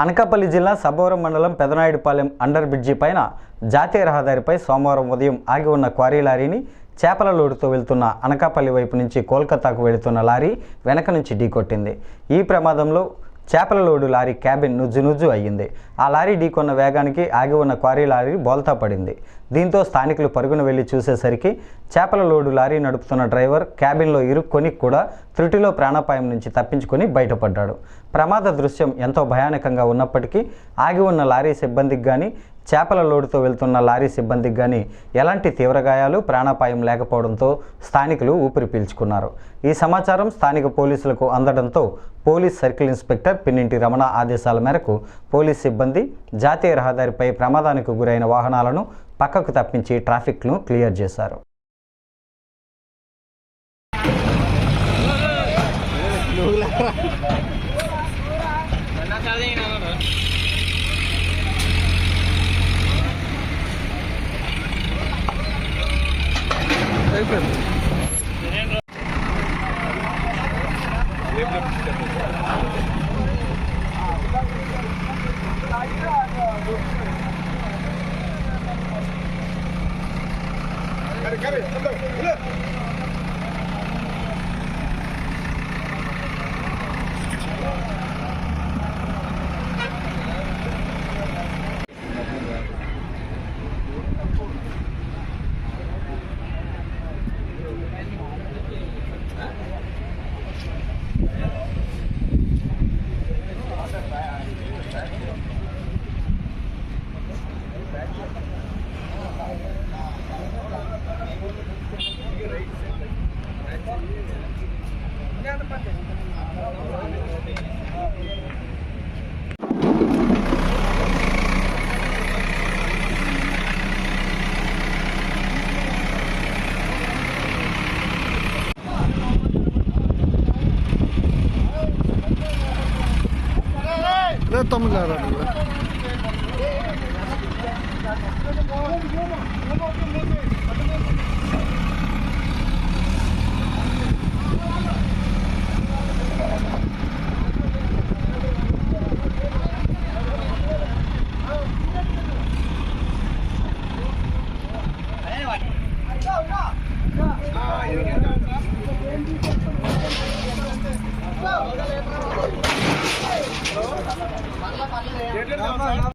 అనకాపల్లి జిల్లా సబోరం మండలం పెదనాయుడుపాలెం under bridge పైన జాతీయ రహదారిపై సోమవారం ఉదయం ఆగి ఉన్న క్వారీ లారీని చేపల లోడుతో వెళ్తున్న అనకాపల్లి వైపు నుంచి కోల్కతాకు వెళుతున్న లారీ వెనక నుంచి ఢీకొట్టింది. ఈ ప్రమాదంలో చేపల లోడు లారీ క్యాబిన్ నుజ్జు అయ్యింది. ఆ లారీ ఢీకొన్న వేగానికి ఆగి ఉన్న క్వారీ లారీ బోల్తా పడింది. దీంతో స్థానికులు పరుగున వెళ్లి చూసేసరికి చేపల లోడు లారీ నడుపుతున్న డ్రైవర్ క్యాబిన్లో ఇరుక్కొని కూడా త్రుటిలో ప్రాణాపాయం నుంచి తప్పించుకొని బయటపడ్డాడు. ప్రమాద దృశ్యం ఎంతో భయానకంగా ఉన్నప్పటికీ ఆగి ఉన్న లారీ సిబ్బందికి కానీ చేపల లోడుతో వెళ్తున్న లారీ సిబ్బందికి కానీ ఎలాంటి తీవ్రగాయాలు ప్రాణాపాయం లేకపోవడంతో స్థానికులు ఊపిరి పీల్చుకున్నారు. ఈ సమాచారం స్థానిక పోలీసులకు అందడంతో police circle inspector Pinninti Ramana ఆదేశాల మేరకు పోలీస్ సిబ్బంది జాతీయ రహదారిపై ప్రమాదానికి గురైన వాహనాలను పక్కకు తప్పించి ట్రాఫిక్ను క్లియర్ చేశారు. తమిళనాడు Halo.